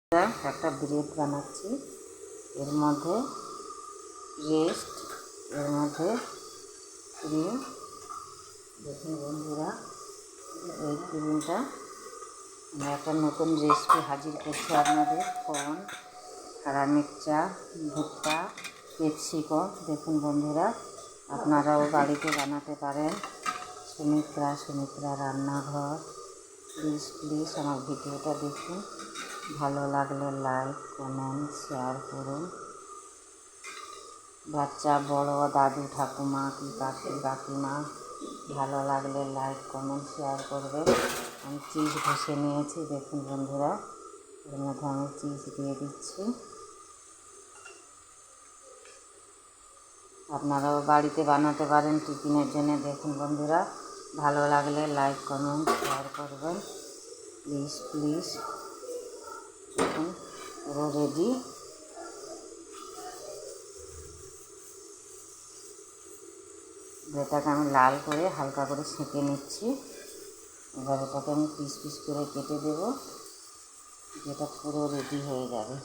একটা ব্রেড বানাচ্ছি। এর মধ্যে রেস্ট, এর মধ্যে ক্রিম। দেখুন বন্ধুরা, এই ক্রিমটা আমি একটা নতুন রেসিপি হাজির করছি আপনাদের। কর্ন, হারা মির্চা, ভুট্টা, ক্যাপসিকাম। দেখুন বন্ধুরা, আপনারাও বাড়িতে বানাতে পারেন। সুমিত্রা রান্নাঘর। প্লিজ আমার ভিডিওটা দেখুন। ভালো লাগলে লাইক, কমেন্ট, শেয়ার করুন। বাচ্চা, বড়, দাদু, ঠাকুমা কি কাকিমা ভালো লাগলে লাইক, কমেন্ট, শেয়ার করবেন। আমি চিজ ঘষে নিয়েছি। দেখুন বন্ধুরা, এর মধ্যে আমি চিজ দিয়ে দিচ্ছি। আপনারাও বাড়িতে বানাতে পারেন টিফিনের জন্য। দেখুন বন্ধুরা, ভালো লাগলে লাইক, কমেন্ট, শেয়ার করবেন। প্লিজ দেখুন পুরো রেডি। এটাকে আমি লাল করে হালকা করে সেঁকে নিচ্ছি। এবার এটাকে আমি পিস করে কেটে দেব, যেটা পুরো রেডি হয়ে যাবে।